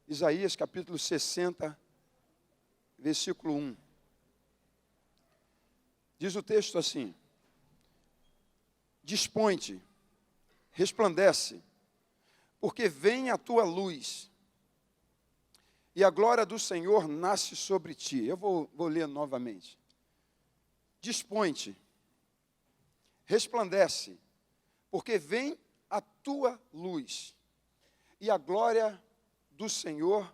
Isaías capítulo 60, versículo 1. Diz o texto assim: Dispõe-te, resplandece, porque vem a tua luz, e a glória do Senhor nasce sobre ti. Eu vou ler novamente. Dispõe-te, resplandece, porque vem a tua luz, e a glória do Senhor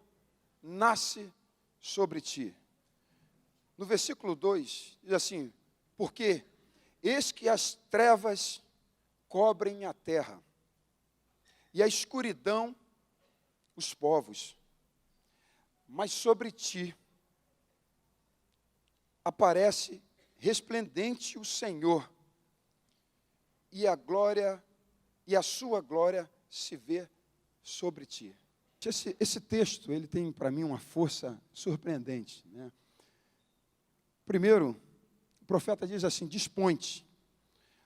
nasce sobre ti. No versículo 2, diz assim: Porque eis que as trevas cobrem a terra, e a escuridão os povos, mas sobre ti aparece resplendente o Senhor, e a sua glória se vê sobre ti. Esse texto, ele tem para mim uma força surpreendente, né? Primeiro, o profeta diz assim: dispõe-te,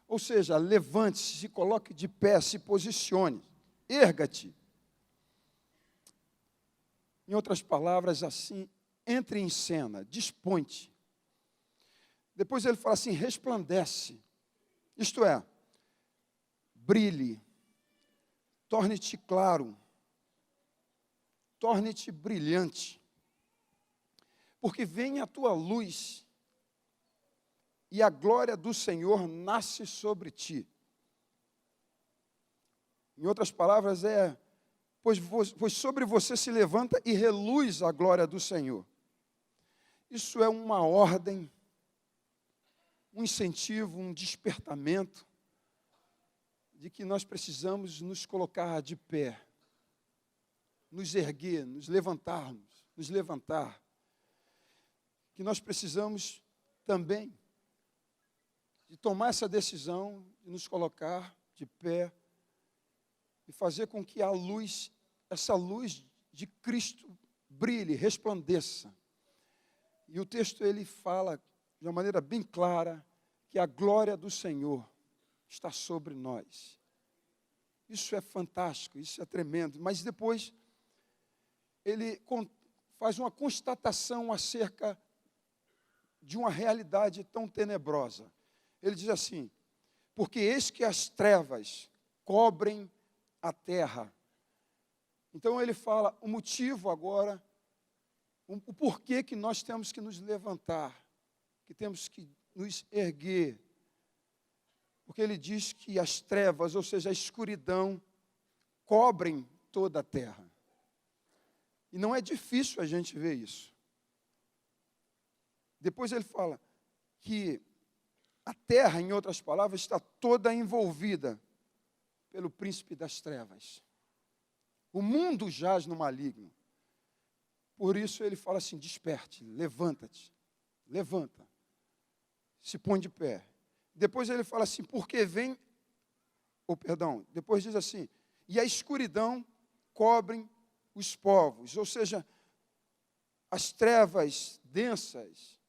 ou seja, levante-se, se coloque de pé, se posicione, erga-te. Em outras palavras, assim, entre em cena, dispõe-te. Depois ele fala assim: resplandece, isto é, brilhe, torne-te claro, torne-te brilhante, porque vem a tua luz, e a glória do Senhor nasce sobre ti. Em outras palavras, pois sobre você se levanta e reluz a glória do Senhor. Isso é uma ordem, um incentivo, um despertamento, de que nós precisamos nos colocar de pé, nos erguer, nos levantar, que nós precisamos também de tomar essa decisão, de nos colocar de pé e fazer com que essa luz de Cristo brilhe, resplandeça. E o texto ele fala de uma maneira bem clara que a glória do Senhor está sobre nós. Isso é fantástico, isso é tremendo. Mas depois ele faz uma constatação acerca de uma realidade tão tenebrosa. Ele diz assim: porque eis que as trevas cobrem a terra. Então ele fala o motivo agora, o porquê que nós temos que nos levantar, que temos que nos erguer. Porque ele diz que as trevas, ou seja, a escuridão, cobrem toda a terra. E não é difícil a gente ver isso. Depois ele fala que a terra, em outras palavras, está toda envolvida pelo príncipe das trevas. O mundo jaz no maligno. Por isso ele fala assim: desperte, levanta-te, levanta, se põe de pé. Depois ele fala assim: porque vem, depois diz assim: e a escuridão cobrem os povos, ou seja, as trevas densas,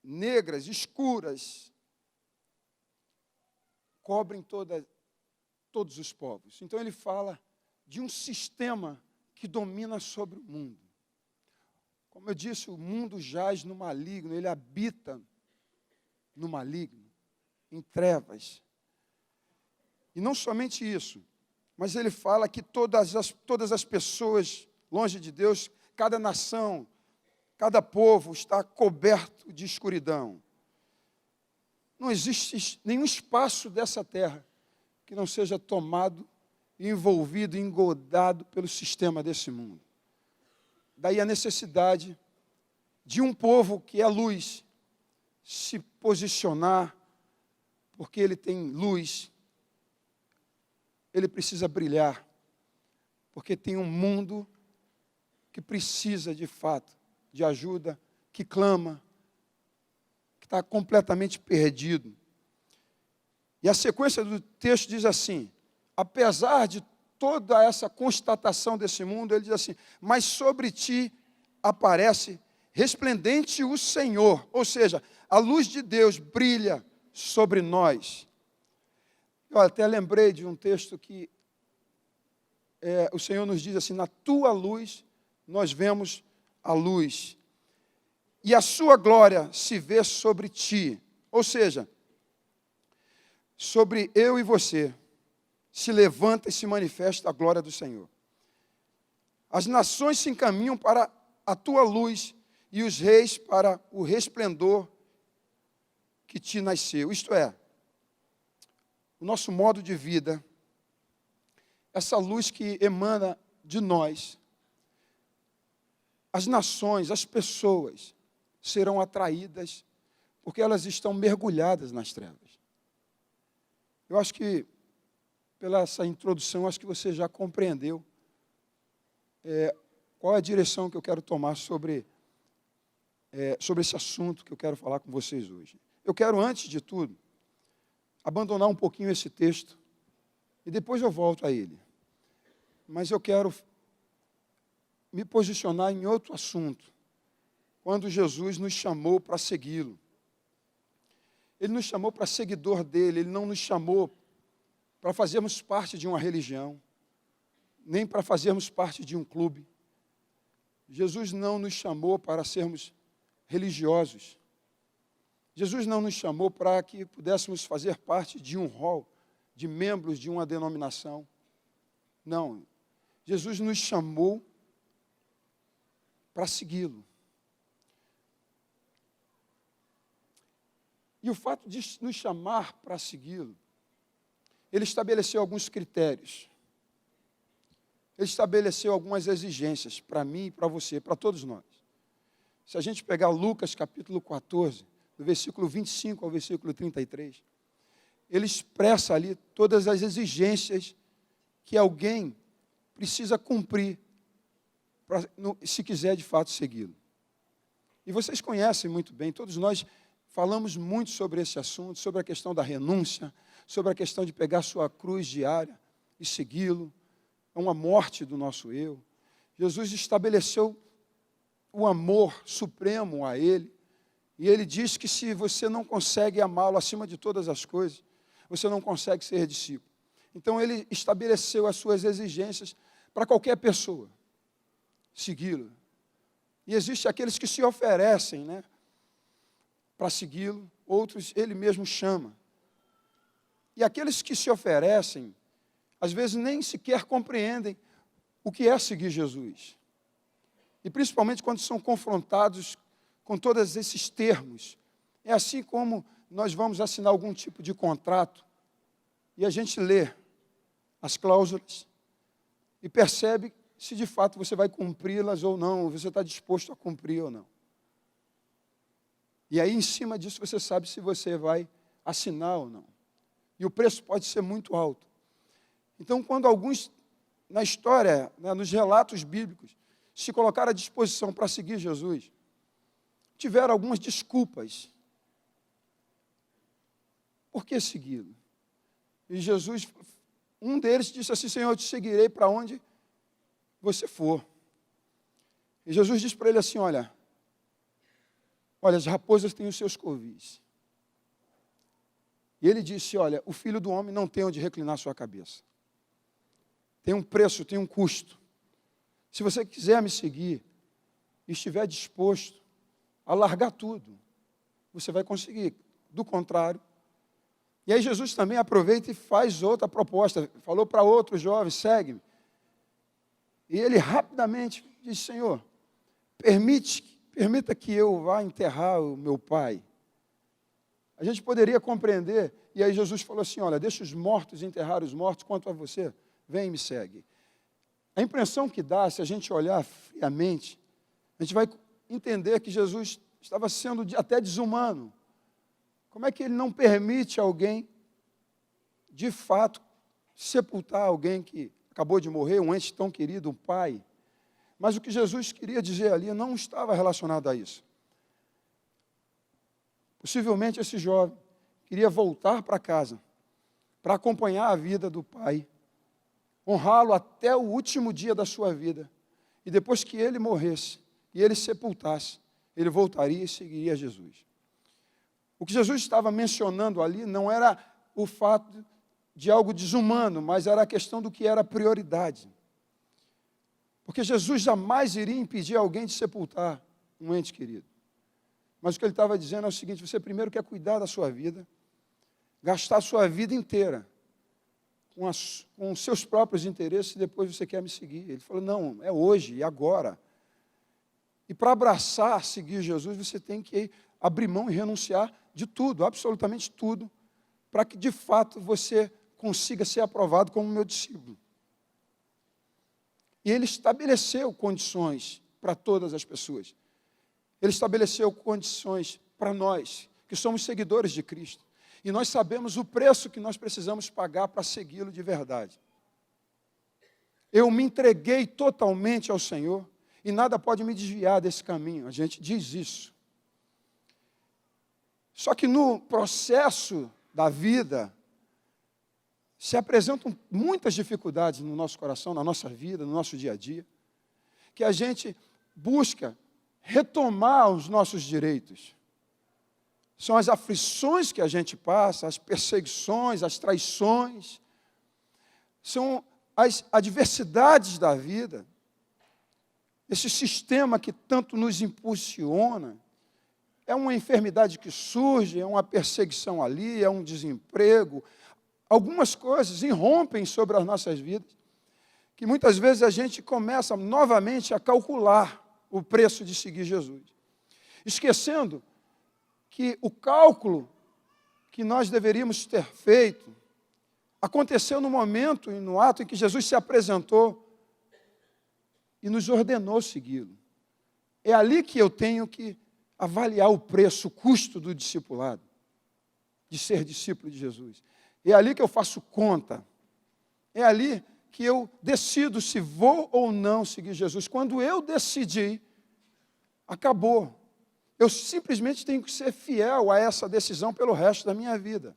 negras, escuras, cobrem todos os povos. Então ele fala de um sistema que domina sobre o mundo. Como eu disse, o mundo jaz no maligno, ele habita no maligno, em trevas. E não somente isso, mas ele fala que todas as pessoas longe de Deus, cada nação, cada povo está coberto de escuridão. Não existe nenhum espaço dessa terra que não seja tomado, envolvido, engodado pelo sistema desse mundo. Daí a necessidade de um povo que é luz se posicionar, porque ele tem luz, ele precisa brilhar, porque tem um mundo que precisa de fato de ajuda, que clama, que está completamente perdido. E a sequência do texto diz assim: apesar de toda essa constatação desse mundo, ele diz assim: mas sobre ti aparece resplendente o Senhor, ou seja, a luz de Deus brilha sobre nós. Eu até lembrei de um texto que o Senhor nos diz assim, na tua luz nós vemos a luz. E a sua glória se vê sobre ti. Ou seja, sobre eu e você, se levanta e se manifesta a glória do Senhor. As nações se encaminham para a tua luz e os reis para o resplendor que te nasceu. Isto é, o nosso modo de vida, essa luz que emana de nós, as nações, as pessoas serão atraídas porque elas estão mergulhadas nas trevas. Eu acho que, pela essa introdução, acho que você já compreendeu qual é a direção que eu quero tomar sobre esse assunto que eu quero falar com vocês hoje. Eu quero, antes de tudo, abandonar um pouquinho esse texto e depois eu volto a ele. Mas eu quero me posicionar em outro assunto, quando Jesus nos chamou para segui-lo. Ele nos chamou para seguidor dele, ele não nos chamou para fazermos parte de uma religião, nem para fazermos parte de um clube. Jesus não nos chamou para sermos religiosos. Jesus não nos chamou para que pudéssemos fazer parte de um hall de membros de uma denominação. Não. Jesus nos chamou para segui-lo. E o fato de nos chamar para segui-lo, ele estabeleceu alguns critérios. Ele estabeleceu algumas exigências para mim e para você, para todos nós. Se a gente pegar Lucas capítulo 14, do versículo 25 ao versículo 33, ele expressa ali todas as exigências que alguém precisa cumprir se quiser de fato segui-lo. E vocês conhecem muito bem, todos nós falamos muito sobre esse assunto, sobre a questão da renúncia, sobre a questão de pegar sua cruz diária e segui-lo. É uma morte do nosso eu. Jesus estabeleceu o amor supremo a ele, e ele diz que se você não consegue amá-lo acima de todas as coisas, você não consegue ser discípulo. Então ele estabeleceu as suas exigências para qualquer pessoa segui-lo. E existem aqueles que se oferecem, para segui-lo, outros ele mesmo chama. E aqueles que se oferecem, às vezes nem sequer compreendem o que é seguir Jesus. E principalmente quando são confrontados com todos esses termos. É assim como nós vamos assinar algum tipo de contrato e a gente lê as cláusulas e percebe se de fato você vai cumpri-las ou não, ou você está disposto a cumprir ou não. E aí, em cima disso, você sabe se você vai assinar ou não. E o preço pode ser muito alto. Então, quando alguns, na história, nos relatos bíblicos, se colocaram à disposição para seguir Jesus, tiveram algumas desculpas. Por que segui-lo? E Jesus, um deles disse assim, Senhor, eu te seguirei para onde você for. E Jesus disse para ele assim, olha, as raposas têm os seus covis. E ele disse, olha, o Filho do Homem não tem onde reclinar sua cabeça. Tem um preço, tem um custo. Se você quiser me seguir e estiver disposto a largar tudo, você vai conseguir. Do contrário. E aí Jesus também aproveita e faz outra proposta. Falou para outro jovem, segue-me. E ele rapidamente disse, Senhor, permita que eu vá enterrar o meu pai. A gente poderia compreender, e aí Jesus falou assim, olha, deixa os mortos enterrar os mortos, quanto a você, vem e me segue. A impressão que dá, se a gente olhar friamente, a gente vai entender que Jesus estava sendo até desumano. Como é que ele não permite alguém, de fato, sepultar alguém que acabou de morrer, um ente tão querido, um pai? Mas o que Jesus queria dizer ali não estava relacionado a isso. Possivelmente esse jovem queria voltar para casa, para acompanhar a vida do pai, honrá-lo até o último dia da sua vida. E depois que ele morresse e ele sepultasse, ele voltaria e seguiria Jesus. O que Jesus estava mencionando ali não era o fato de algo desumano, mas era a questão do que era prioridade. Porque Jesus jamais iria impedir alguém de sepultar um ente querido. Mas o que ele estava dizendo é o seguinte: você primeiro quer cuidar da sua vida, gastar a sua vida inteira com os seus próprios interesses, e depois você quer me seguir. Ele falou, não, é hoje e agora. E para abraçar, seguir Jesus, você tem que abrir mão e renunciar de tudo, absolutamente tudo, para que de fato você consiga ser aprovado como meu discípulo. E ele estabeleceu condições para todas as pessoas. Ele estabeleceu condições para nós, que somos seguidores de Cristo. E nós sabemos o preço que nós precisamos pagar para segui-lo de verdade. Eu me entreguei totalmente ao Senhor e nada pode me desviar desse caminho. A gente diz isso. Só que no processo da vida, se apresentam muitas dificuldades no nosso coração, na nossa vida, no nosso dia a dia, que a gente busca retomar os nossos direitos. São as aflições que a gente passa, as perseguições, as traições, são as adversidades da vida, esse sistema que tanto nos impulsiona. É uma enfermidade que surge, é uma perseguição ali, é um desemprego. Algumas coisas irrompem sobre as nossas vidas, que muitas vezes a gente começa novamente a calcular o preço de seguir Jesus, esquecendo que o cálculo que nós deveríamos ter feito aconteceu no momento e no ato em que Jesus se apresentou e nos ordenou segui-lo. É ali que eu tenho que avaliar o preço, o custo do discipulado, de ser discípulo de Jesus. É ali que eu faço conta. É ali que eu decido se vou ou não seguir Jesus. Quando eu decidi, acabou. Eu simplesmente tenho que ser fiel a essa decisão pelo resto da minha vida,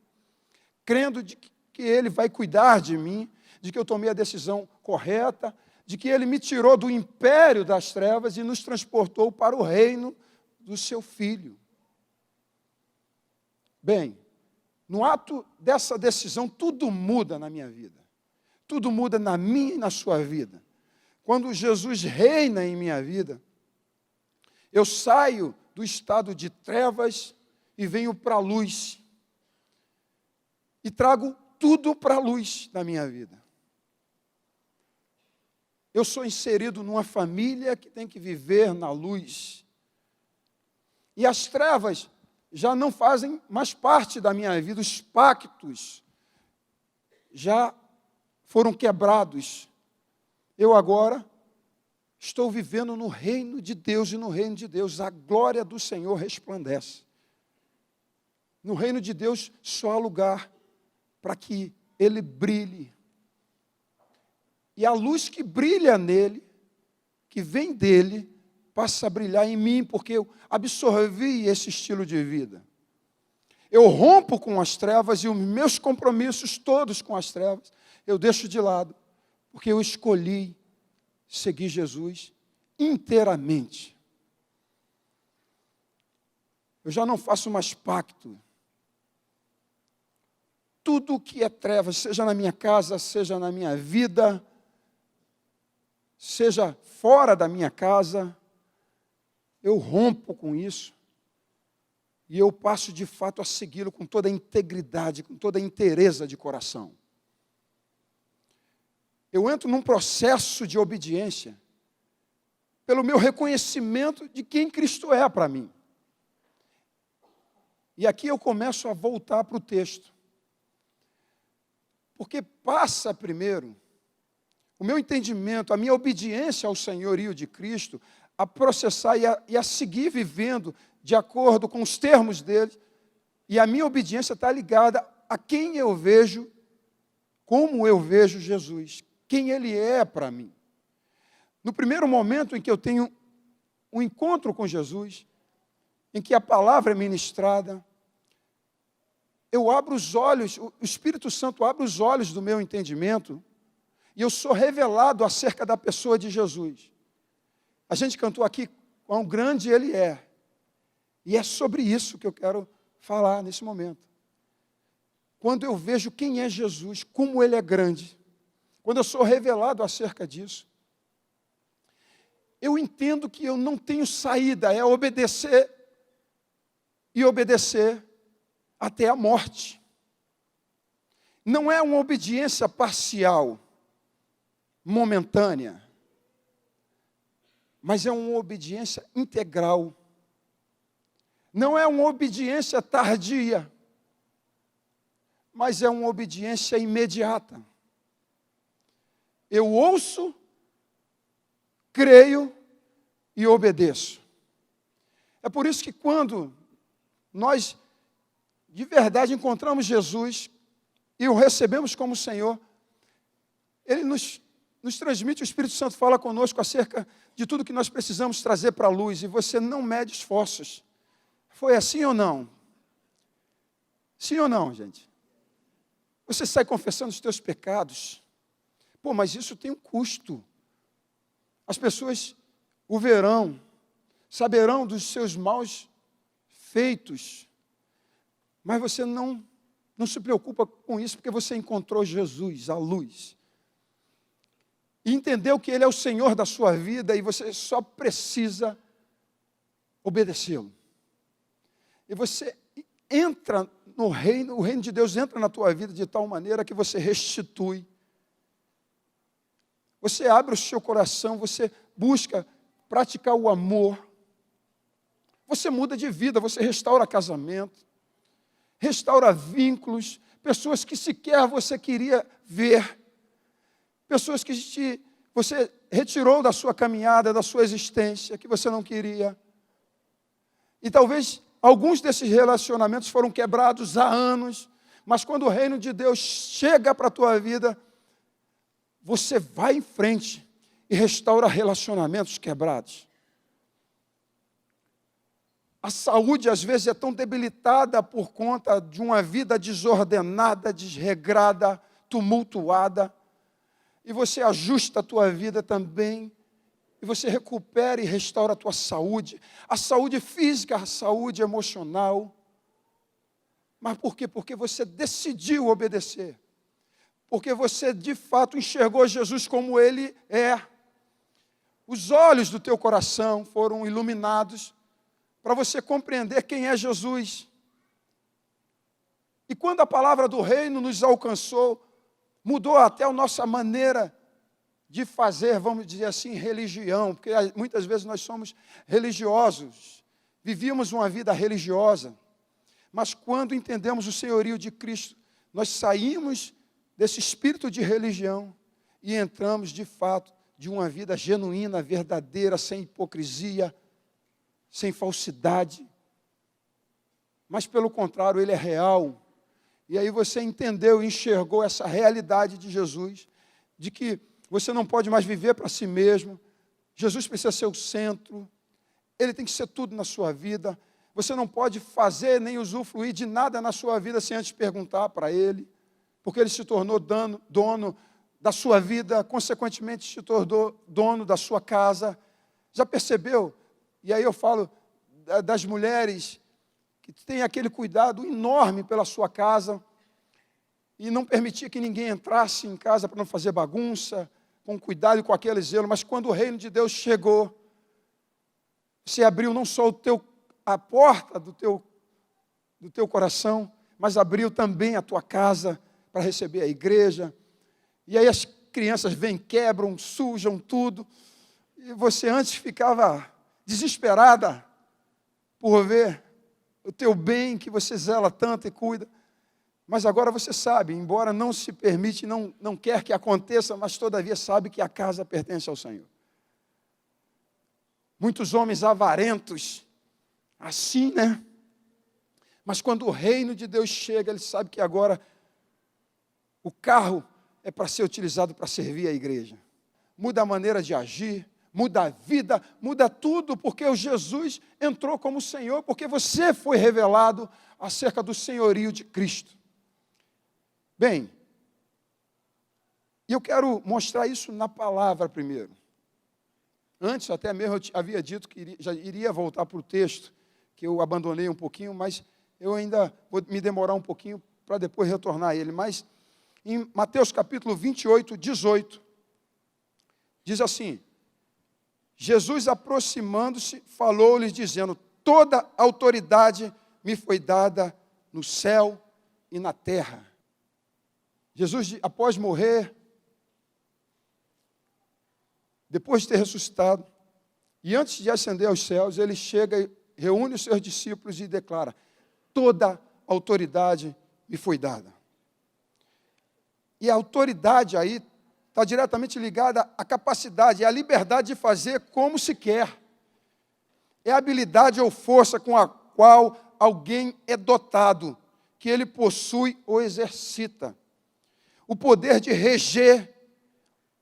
crendo de que Ele vai cuidar de mim, de que eu tomei a decisão correta, de que Ele me tirou do império das trevas e nos transportou para o reino do seu Filho. Bem, no ato dessa decisão, tudo muda na minha vida. Tudo muda na minha e na sua vida. Quando Jesus reina em minha vida, eu saio do estado de trevas e venho para a luz. E trago tudo para a luz da minha vida. Eu sou inserido numa família que tem que viver na luz. E as trevas já não fazem mais parte da minha vida. Os pactos já foram quebrados. Eu agora estou vivendo no reino de Deus, e no reino de Deus a glória do Senhor resplandece. No reino de Deus só há lugar para que Ele brilhe. E a luz que brilha nele, que vem dele, passa a brilhar em mim, porque eu absorvi esse estilo de vida. Eu rompo com as trevas e os meus compromissos todos com as trevas, eu deixo de lado, porque eu escolhi seguir Jesus inteiramente. Eu já não faço mais pacto. Tudo que é trevas, seja na minha casa, seja na minha vida, seja fora da minha casa, eu rompo com isso e eu passo de fato a segui-lo com toda a integridade, com toda a inteireza de coração. Eu entro num processo de obediência pelo meu reconhecimento de quem Cristo é para mim. E aqui eu começo a voltar para o texto. Porque passa primeiro o meu entendimento, a minha obediência ao senhorio de Cristo, a processar e a seguir vivendo de acordo com os termos dele. E a minha obediência está ligada a quem eu vejo, como eu vejo Jesus, quem Ele é para mim. No primeiro momento em que eu tenho um encontro com Jesus, em que a palavra é ministrada, eu abro os olhos, o Espírito Santo abre os olhos do meu entendimento, e eu sou revelado acerca da pessoa de Jesus. A gente cantou aqui quão grande Ele é, e é sobre isso que eu quero falar nesse momento. Quando eu vejo quem é Jesus, como Ele é grande, quando eu sou revelado acerca disso, eu entendo que eu não tenho saída, é obedecer e obedecer até a morte. Não é uma obediência parcial, momentânea, mas é uma obediência integral. Não é uma obediência tardia, mas é uma obediência imediata. Eu ouço, creio e obedeço. É por isso que quando nós de verdade encontramos Jesus e o recebemos como Senhor, Ele nos transmite, o Espírito Santo fala conosco acerca de tudo que nós precisamos trazer para a luz, e você não mede esforços. Foi assim ou não? Sim ou não, gente? Você sai confessando os teus pecados. Pô, mas isso tem um custo. As pessoas o verão, saberão dos seus maus feitos, mas você não se preocupa com isso, porque você encontrou Jesus, a luz, e entendeu que Ele é o Senhor da sua vida, e você só precisa obedecê-lo. E você entra no reino, o reino de Deus entra na tua vida de tal maneira que você restitui. Você abre o seu coração, você busca praticar o amor. Você muda de vida, você restaura casamento, restaura vínculos, pessoas que sequer você queria ver, pessoas que você retirou da sua caminhada, da sua existência, que você não queria. E talvez alguns desses relacionamentos foram quebrados há anos, mas quando o reino de Deus chega para a tua vida, você vai em frente e restaura relacionamentos quebrados. A saúde, às vezes, é tão debilitada por conta de uma vida desordenada, desregrada, tumultuada, e você ajusta a tua vida também, e você recupera e restaura a tua saúde, a saúde física, a saúde emocional. Mas por quê? Porque você decidiu obedecer. Porque você, de fato, enxergou Jesus como Ele é. Os olhos do teu coração foram iluminados para você compreender quem é Jesus. E quando a palavra do reino nos alcançou, mudou até a nossa maneira de fazer, vamos dizer assim, religião, porque muitas vezes nós somos religiosos, vivíamos uma vida religiosa, mas quando entendemos o senhorio de Cristo, nós saímos desse espírito de religião e entramos, de fato, de uma vida genuína, verdadeira, sem hipocrisia, sem falsidade, mas pelo contrário, Ele é real. E aí você entendeu e enxergou essa realidade de Jesus, de que você não pode mais viver para si mesmo, Jesus precisa ser o centro, Ele tem que ser tudo na sua vida, você não pode fazer nem usufruir de nada na sua vida sem antes perguntar para Ele, porque Ele se tornou dono da sua vida, consequentemente se tornou dono da sua casa. Já percebeu? E aí eu falo das mulheres que têm aquele cuidado enorme pela sua casa e não permitia que ninguém entrasse em casa para não fazer bagunça, com cuidado e com aquele zelo. Mas quando o reino de Deus chegou, você abriu não só a porta do teu coração, mas abriu também a tua casa para receber a igreja. E aí as crianças vêm, quebram, sujam tudo. E você antes ficava desesperada por ver o teu bem que você zela tanto e cuida. Mas agora você sabe, embora não se permite, não quer que aconteça, mas todavia sabe que a casa pertence ao Senhor. Muitos homens avarentos, assim, né? Mas quando o reino de Deus chega, ele sabe que agora o carro é para ser utilizado para servir a igreja. Muda a maneira de agir, muda a vida, muda tudo, porque o Jesus entrou como Senhor, porque você foi revelado acerca do senhorio de Cristo. Bem, e eu quero mostrar isso na palavra primeiro. Antes, até mesmo, eu havia dito que já iria voltar para o texto, que eu abandonei um pouquinho, mas eu ainda vou me demorar um pouquinho para depois retornar a ele. Mas em Mateus capítulo 28, 18, diz assim: Jesus, aproximando-se, falou-lhes, dizendo: toda autoridade me foi dada no céu e na terra. Jesus, após morrer, depois de ter ressuscitado, e antes de ascender aos céus, ele chega e reúne os seus discípulos e declara: toda autoridade me foi dada. E a autoridade aí está diretamente ligada à capacidade, à liberdade de fazer como se quer. É a habilidade ou força com a qual alguém é dotado, que ele possui ou exercita. O poder de reger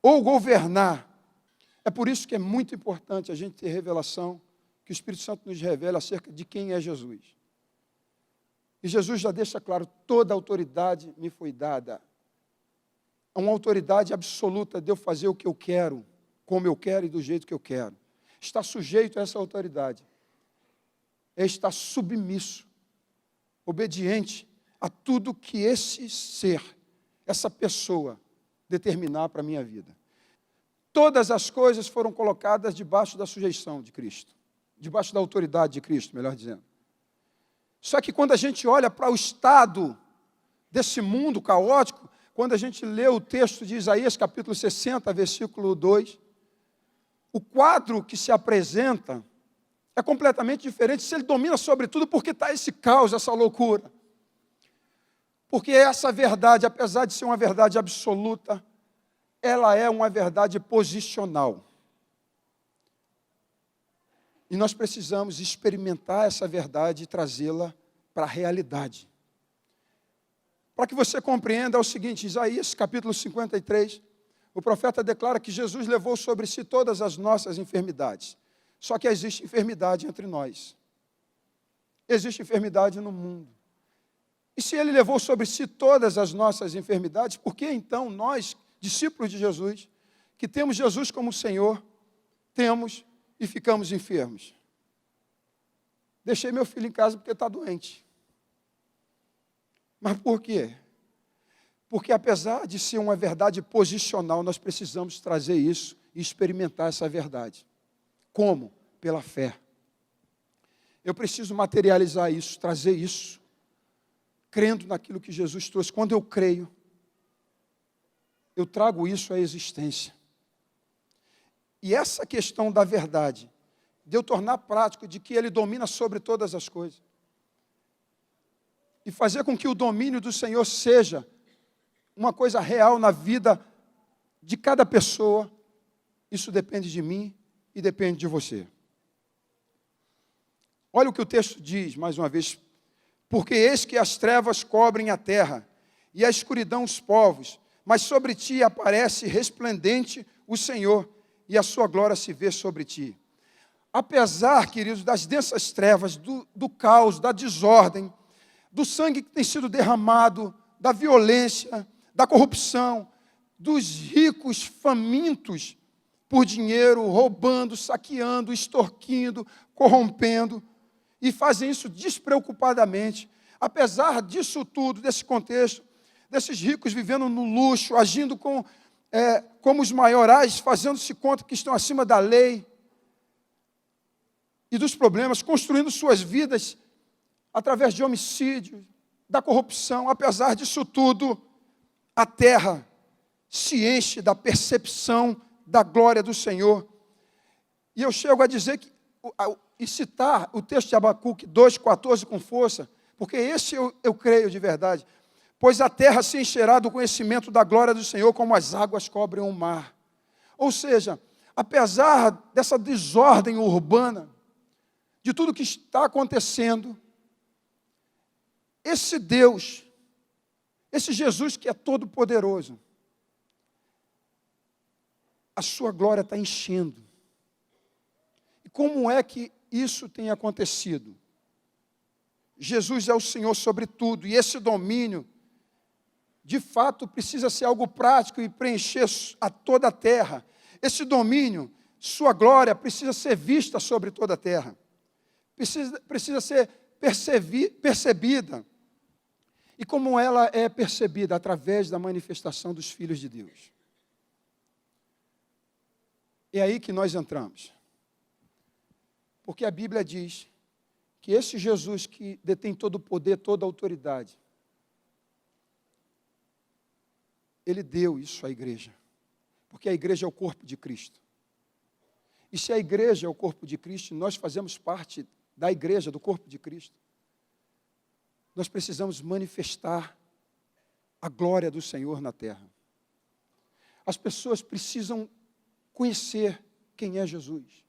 ou governar. É por isso que é muito importante a gente ter revelação, que o Espírito Santo nos revela acerca de quem é Jesus. E Jesus já deixa claro: toda autoridade me foi dada. É uma autoridade absoluta de eu fazer o que eu quero, como eu quero e do jeito que eu quero. Está sujeito a essa autoridade. É estar submisso, obediente a tudo que esse ser, essa pessoa, determinar para a minha vida. Todas as coisas foram colocadas debaixo da sujeição de Cristo, debaixo da autoridade de Cristo, melhor dizendo. Só que quando a gente olha para o estado desse mundo caótico, quando a gente lê o texto de Isaías, capítulo 60, versículo 2, o quadro que se apresenta é completamente diferente. Se ele domina sobre tudo, porque está esse caos, essa loucura. Porque essa verdade, apesar de ser uma verdade absoluta, ela é uma verdade posicional. E nós precisamos experimentar essa verdade e trazê-la para a realidade. Para que você compreenda, é o seguinte: Isaías, capítulo 53, o profeta declara que Jesus levou sobre si todas as nossas enfermidades. Só que existe enfermidade entre nós. Existe enfermidade no mundo. E se ele levou sobre si todas as nossas enfermidades, por que então nós, discípulos de Jesus, que temos Jesus como Senhor, temos e ficamos enfermos? Deixei meu filho em casa porque está doente. Mas por quê? Porque apesar de ser uma verdade posicional, nós precisamos trazer isso e experimentar essa verdade. Como? Pela fé. Eu preciso materializar isso, trazer isso, crendo naquilo que Jesus trouxe. Quando eu creio, eu trago isso à existência. E essa questão da verdade, de eu tornar prático de que Ele domina sobre todas as coisas, e fazer com que o domínio do Senhor seja uma coisa real na vida de cada pessoa, isso depende de mim e depende de você. Olha o que o texto diz, mais uma vez: porque eis que as trevas cobrem a terra, e a escuridão os povos, mas sobre ti aparece resplendente o Senhor, e a sua glória se vê sobre ti. Apesar, queridos, das densas trevas, do caos, da desordem, do sangue que tem sido derramado, da violência, da corrupção, dos ricos famintos por dinheiro, roubando, saqueando, extorquindo, corrompendo, e fazem isso despreocupadamente. Apesar disso tudo, desse contexto, desses ricos vivendo no luxo, agindo como os maiorais, fazendo-se conta que estão acima da lei e dos problemas, construindo suas vidas através de homicídio, da corrupção. Apesar disso tudo, a terra se enche da percepção da glória do Senhor. E eu chego a dizer que, e citar o texto de Abacuque 2,14 com força, porque esse eu creio de verdade. Pois a terra se encherá do conhecimento da glória do Senhor, como as águas cobrem o mar. Ou seja, apesar dessa desordem urbana, de tudo que está acontecendo, esse Deus, esse Jesus que é todo poderoso, a sua glória está enchendo. E como é que isso tem acontecido? Jesus é o Senhor sobre tudo, e esse domínio, de fato, precisa ser algo prático e preencher a toda a terra. Esse domínio, sua glória, precisa ser vista sobre toda a terra. Precisa ser percebida. E como ela é percebida? Através da manifestação dos filhos de Deus. É aí que nós entramos. Porque a Bíblia diz que esse Jesus que detém todo o poder, toda a autoridade, ele deu isso à igreja. Porque a igreja é o corpo de Cristo. E se a igreja é o corpo de Cristo, nós fazemos parte da igreja, do corpo de Cristo, nós precisamos manifestar a glória do Senhor na terra. As pessoas precisam conhecer quem é Jesus.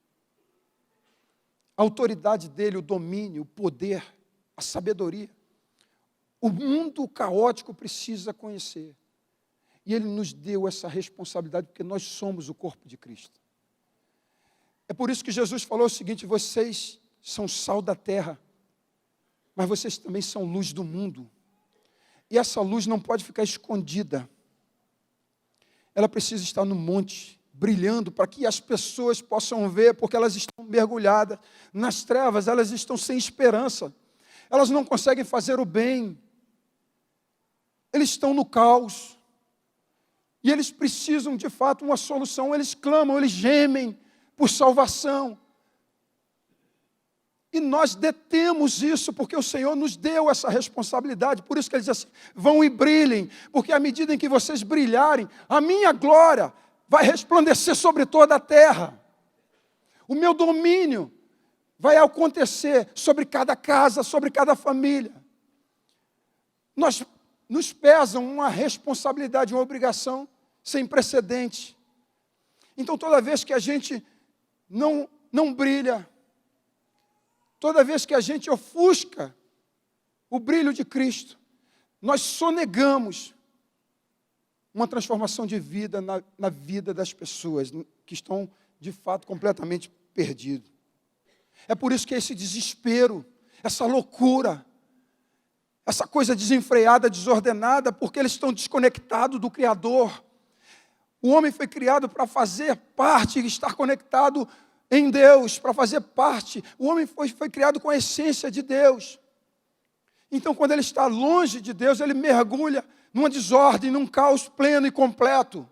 A autoridade dele, o domínio, o poder, a sabedoria. O mundo caótico precisa conhecer. E ele nos deu essa responsabilidade, porque nós somos o corpo de Cristo. É por isso que Jesus falou o seguinte: vocês são sal da terra, mas vocês também são luz do mundo. E essa luz não pode ficar escondida. Ela precisa estar no monte, brilhando, para que as pessoas possam ver, porque elas estão mergulhadas nas trevas, elas estão sem esperança. Elas não conseguem fazer o bem. Eles estão no caos. E eles precisam, de fato, uma solução. Eles clamam, eles gemem por salvação. E nós detemos isso, porque o Senhor nos deu essa responsabilidade. Por isso que ele diz assim: vão e brilhem, porque à medida em que vocês brilharem, a minha glória vai resplandecer sobre toda a terra. O meu domínio vai acontecer sobre cada casa, sobre cada família. Nos pesa uma responsabilidade, uma obrigação sem precedente. Então, toda vez que a gente não brilha, toda vez que a gente ofusca o brilho de Cristo, nós sonegamos uma transformação de vida na vida das pessoas que estão, de fato, completamente perdidos. É por isso que esse desespero, essa loucura, essa coisa desenfreada, desordenada, porque eles estão desconectados do Criador. O homem foi criado para fazer parte, estar conectado em Deus, para fazer parte. O homem foi criado com a essência de Deus. Então, quando ele está longe de Deus, ele mergulha numa desordem, num caos pleno e completo.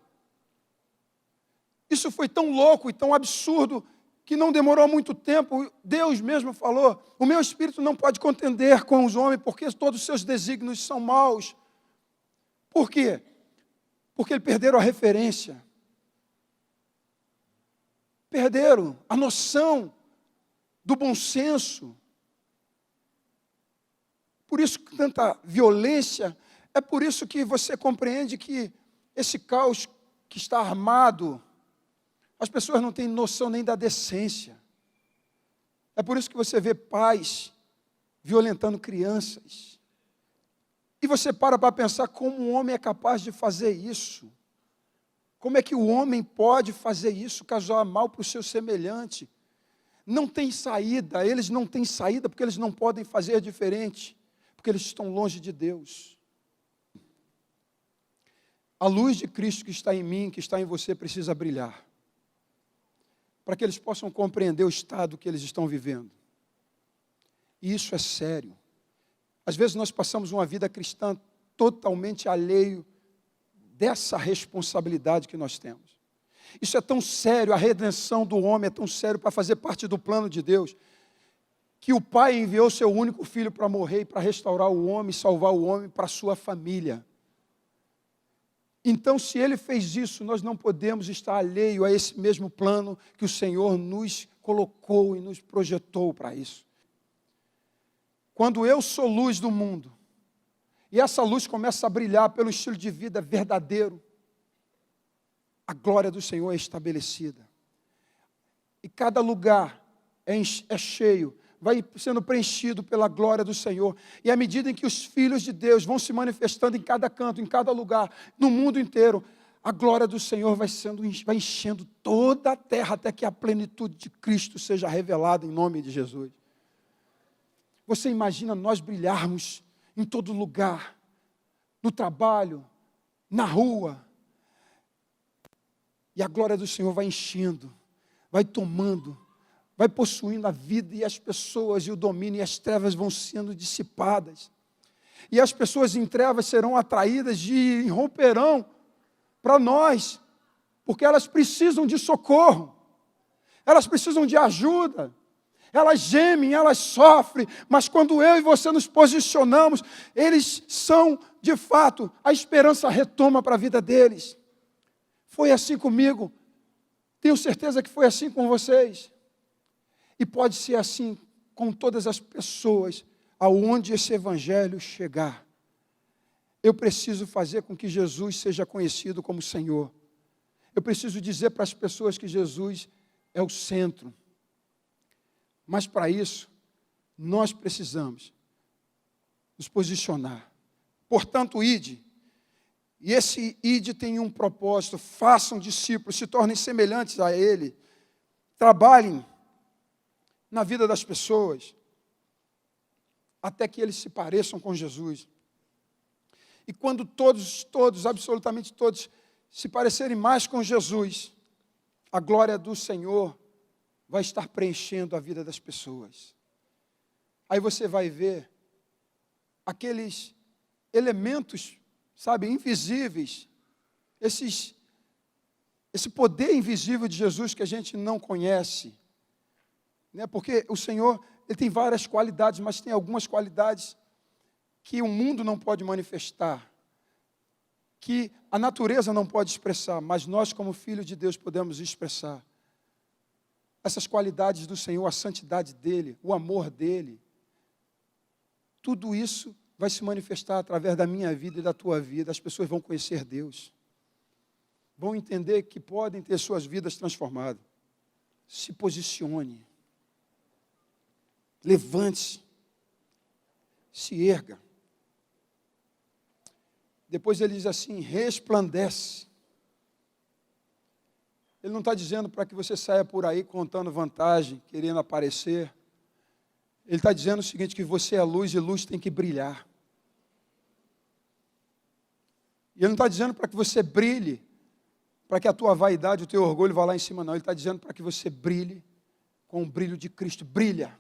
Isso foi tão louco e tão absurdo que não demorou muito tempo. Deus mesmo falou: o meu espírito não pode contender com os homens, porque todos os seus desígnios são maus. Por quê? Porque eles perderam a referência. Perderam a noção do bom senso. Por isso que tanta violência. É por isso que você compreende que esse caos que está armado, as pessoas não têm noção nem da decência. É por isso que você vê pais violentando crianças. E você para pensar como um homem é capaz de fazer isso. Como é que o homem pode fazer isso, causar mal para o seu semelhante? Não tem saída, eles não têm saída porque eles não podem fazer diferente, porque eles estão longe de Deus. A luz de Cristo que está em mim, que está em você, precisa brilhar, para que eles possam compreender o estado que eles estão vivendo. E isso é sério. Às vezes nós passamos uma vida cristã totalmente alheio dessa responsabilidade que nós temos. Isso é tão sério, a redenção do homem é tão sério para fazer parte do plano de Deus, que o Pai enviou seu único filho para morrer e para restaurar o homem, salvar o homem para a sua família. Então, se Ele fez isso, nós não podemos estar alheio a esse mesmo plano que o Senhor nos colocou e nos projetou para isso. Quando eu sou luz do mundo, e essa luz começa a brilhar pelo estilo de vida verdadeiro, a glória do Senhor é estabelecida. E cada lugar é cheio, vai sendo preenchido pela glória do Senhor. E à medida em que os filhos de Deus vão se manifestando em cada canto, em cada lugar, no mundo inteiro, a glória do Senhor vai enchendo toda a terra, até que a plenitude de Cristo seja revelada em nome de Jesus. Você imagina nós brilharmos em todo lugar, no trabalho, na rua, e a glória do Senhor vai enchendo, vai tomando, vai possuindo a vida e as pessoas, e o domínio, e as trevas vão sendo dissipadas. E as pessoas em trevas serão atraídas e romperão para nós, porque elas precisam de socorro, elas precisam de ajuda, elas gemem, elas sofrem, mas quando eu e você nos posicionamos, eles são, de fato, a esperança retoma para a vida deles. Foi assim comigo, tenho certeza que foi assim com vocês. E pode ser assim com todas as pessoas, aonde esse evangelho chegar. Eu preciso fazer com que Jesus seja conhecido como Senhor. Eu preciso dizer para as pessoas que Jesus é o centro. Mas para isso, nós precisamos nos posicionar. Portanto, ide. E esse ide tem um propósito: façam discípulos, se tornem semelhantes a Ele. Trabalhem na vida das pessoas, até que eles se pareçam com Jesus. E quando todos, absolutamente todos, se parecerem mais com Jesus, a glória do Senhor vai estar preenchendo a vida das pessoas. Aí você vai ver aqueles elementos, sabe, invisíveis, esse poder invisível de Jesus que a gente não conhece, né? Porque o Senhor, Ele tem várias qualidades, mas tem algumas qualidades que o mundo não pode manifestar, que a natureza não pode expressar, mas nós, como filhos de Deus, podemos expressar. Essas qualidades do Senhor, a santidade dEle, o amor dEle, tudo isso vai se manifestar através da minha vida e da tua vida. As pessoas vão conhecer Deus, vão entender que podem ter suas vidas transformadas. Se posicione, levante-se, se erga. Depois ele diz assim: resplandece. Ele não está dizendo para que você saia por aí contando vantagem, querendo aparecer. Ele está dizendo o seguinte, que você é luz e luz tem que brilhar. E ele não está dizendo para que você brilhe, para que a tua vaidade, o teu orgulho vá lá em cima, não. Ele está dizendo para que você brilhe com o brilho de Cristo. Brilha.